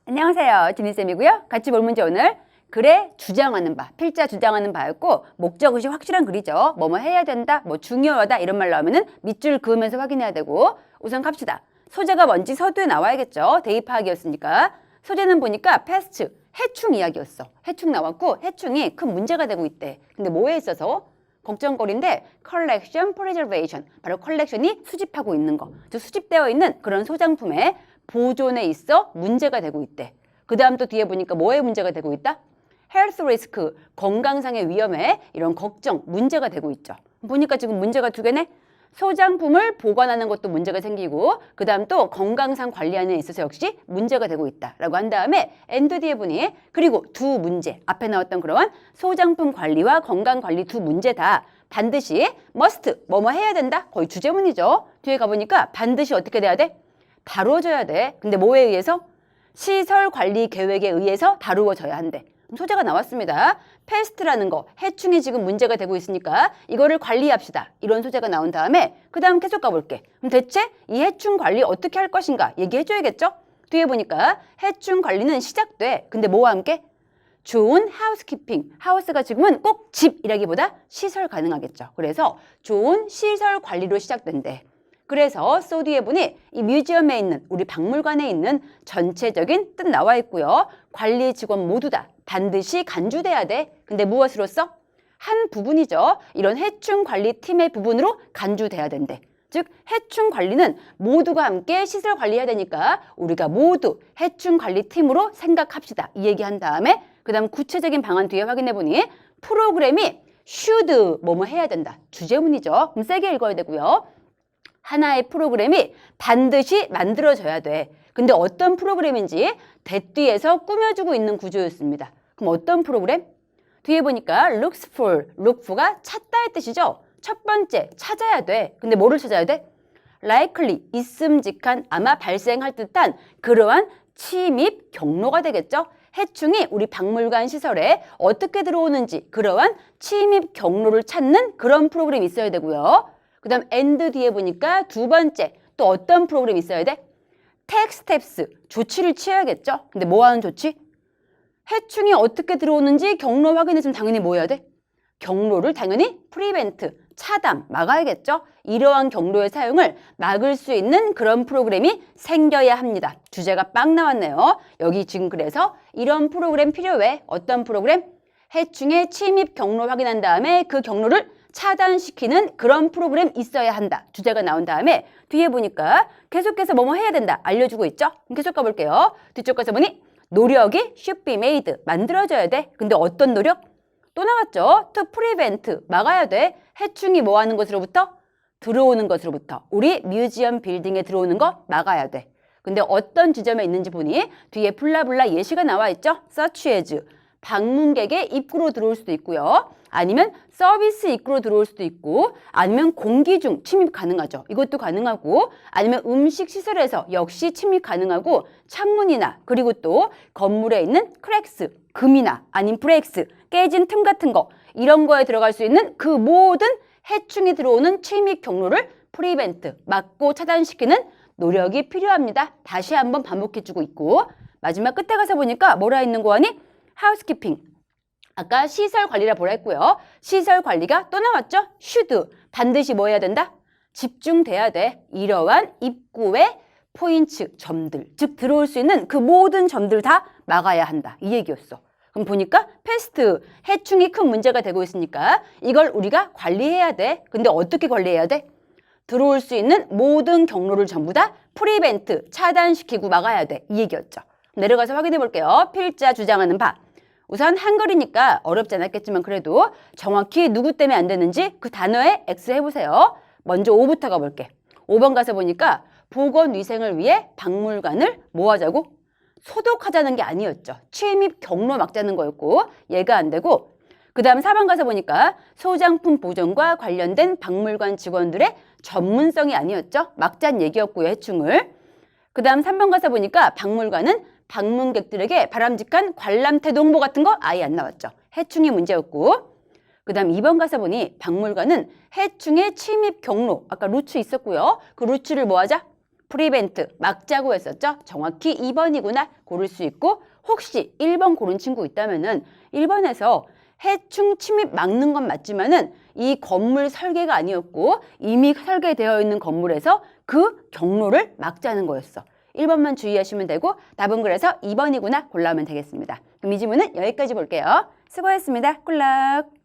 안녕하세요. 지니쌤이고요. 같이 볼 문제 오늘 글에 주장하는 바, 필자 주장하는 바였고 목적의식 확실한 글이죠. 뭐뭐 해야 된다, 뭐 중요하다 이런 말 나오면은 밑줄 그으면서 확인해야 되고 우선 갑시다. 소재가 뭔지 서두에 나와야겠죠. 대입하기였으니까. 소재는 보니까 past, 해충 이야기였어. 해충 나왔고 해충이 큰 문제가 되고 있대. 근데 뭐에 있어서? 걱정거리인데 collection, preservation, 바로 컬렉션이 수집하고 있는 거, 즉 수집되어 있는 그런 소장품의 보존에 있어 문제가 되고 있대. 그 다음 또 뒤에 보니까 뭐에 문제가 되고 있다? health risk, 건강상의 위험에 이런 걱정, 문제가 되고 있죠. 보니까 지금 문제가 두 개네. 소장품을 보관하는 것도 문제가 생기고 그 다음 또 건강상 관리하는 데 있어서 역시 문제가 되고 있다라고 한 다음에 엔드 뒤에 보니 그리고 두 문제, 앞에 나왔던 그러한 소장품 관리와 건강 관리 두 문제 다 반드시 must, 뭐뭐 해야 된다? 거의 주제문이죠. 뒤에 가보니까 반드시 어떻게 돼야 돼? 다뤄져야 돼. 근데 뭐에 의해서? 시설 관리 계획에 의해서 다루어져야 한대. 소재가 나왔습니다. 패스트라는 거, 해충이 지금 문제가 되고 있으니까 이거를 관리합시다. 이런 소재가 나온 다음에 그 다음 계속 가볼게. 그럼 대체 이 해충 관리 어떻게 할 것인가 얘기해줘야겠죠? 뒤에 보니까 해충 관리는 시작돼. 근데 뭐와 함께? 좋은 하우스키핑. 하우스가 지금은 꼭 집이라기보다 시설 가능하겠죠. 그래서 좋은 시설 관리로 시작된대. 그래서 소 뒤에 보니 이 뮤지엄에 있는 우리 박물관에 있는 전체적인 뜻 나와 있고요. 관리 직원 모두 다 반드시 간주돼야 돼. 근데 무엇으로써? 한 부분이죠. 이런 해충 관리 팀의 부분으로 간주돼야 된대. 즉 해충 관리는 모두가 함께 시설 관리해야 되니까 우리가 모두 해충 관리 팀으로 생각합시다. 이 얘기한 다음에 그 다음 구체적인 방안 뒤에 확인해 보니 프로그램이 should 뭐뭐 해야 된다. 주제문이죠. 그럼 세게 읽어야 되고요. 하나의 프로그램이 반드시 만들어져야 돼. 근데 어떤 프로그램인지 대뒤에서 꾸며주고 있는 구조였습니다. 그럼 어떤 프로그램? 뒤에 보니까 looks for, look for가 찾다의 뜻이죠. 첫 번째, 찾아야 돼. 근데 뭐를 찾아야 돼? likely, 있음직한, 아마 발생할 듯한 그러한 침입 경로가 되겠죠. 해충이 우리 박물관 시설에 어떻게 들어오는지 그러한 침입 경로를 찾는 그런 프로그램이 있어야 되고요. 그 다음 end 뒤에 보니까 두 번째 또 어떤 프로그램이 있어야 돼? take steps, 조치를 취해야겠죠. 근데 뭐 하는 조치? 해충이 어떻게 들어오는지 경로 확인했으면 당연히 뭐 해야 돼? 경로를 당연히 prevent, 차단, 막아야겠죠. 이러한 경로의 사용을 막을 수 있는 그런 프로그램이 생겨야 합니다. 주제가 빡 나왔네요. 여기 지금 그래서 이런 프로그램 필요해. 어떤 프로그램? 해충의 침입 경로 확인한 다음에 그 경로를 차단시키는 그런 프로그램 있어야 한다. 주제가 나온 다음에 뒤에 보니까 계속해서 뭐뭐 해야 된다. 알려주고 있죠? 그럼 계속 가볼게요. 뒤쪽 가서 보니 노력이 should be made. 만들어져야 돼. 근데 어떤 노력? 또 나왔죠? to prevent. 막아야 돼. 해충이 뭐 하는 것으로부터? 들어오는 것으로부터. 우리 뮤지엄 빌딩에 들어오는 거 막아야 돼. 근데 어떤 지점에 있는지 보니 뒤에 블라블라 예시가 나와 있죠? such as. 방문객의 입구로 들어올 수도 있고요. 아니면 서비스 입구로 들어올 수도 있고 아니면 공기 중 침입 가능하죠. 이것도 가능하고 아니면 음식 시설에서 역시 침입 가능하고 창문이나 그리고 또 건물에 있는 크랙스, 금이나 아니면 브레이크스, 깨진 틈 같은 거 이런 거에 들어갈 수 있는 그 모든 해충이 들어오는 침입 경로를 프리벤트, 막고 차단시키는 노력이 필요합니다. 다시 한번 반복해주고 있고 마지막 끝에 가서 보니까 뭐라 있는 거 아니? 하우스키핑. 아까 시설 관리라 뭐라 했고요. 시설 관리가 또 나왔죠. should. 반드시 뭐 해야 된다? 집중돼야 돼. 이러한 입구의 포인트, 점들. 즉 들어올 수 있는 그 모든 점들 다 막아야 한다. 이 얘기였어. 그럼 보니까 패스트, 해충이 큰 문제가 되고 있으니까 이걸 우리가 관리해야 돼. 근데 어떻게 관리해야 돼? 들어올 수 있는 모든 경로를 전부 다 프리벤트, 차단시키고 막아야 돼. 이 얘기였죠. 내려가서 확인해 볼게요. 필자 주장하는 바. 우선 한글이니까 어렵지 않았겠지만 그래도 정확히 누구 때문에 안 되는지 그 단어에 X 해보세요. 먼저 5부터 가볼게. 5번 가서 보니까 보건위생을 위해 박물관을 뭐 하자고? 소독하자는 게 아니었죠. 침입 경로 막자는 거였고 얘가 안 되고 그 다음 4번 가서 보니까 소장품 보존과 관련된 박물관 직원들의 전문성이 아니었죠. 막자는 얘기였고요. 해충을. 그 다음 3번 가서 보니까 박물관은 방문객들에게 바람직한 관람 태도 홍보 같은 거 아예 안 나왔죠. 해충이 문제였고 그 다음 2번 가서 보니 박물관은 해충의 침입 경로 아까 루츠 있었고요. 그 루츠를 뭐 하자? 프리벤트, 막자고 했었죠? 정확히 2번이구나 고를 수 있고 혹시 1번 고른 친구 있다면은 1번에서 해충 침입 막는 건 맞지만은 이 건물 설계가 아니었고 이미 설계되어 있는 건물에서 그 경로를 막자는 거였어. 1번만 주의하시면 되고 답은 그래서 2번이구나 골라오면 되겠습니다. 그럼 이 지문은 여기까지 볼게요. 수고했습니다. 굿락!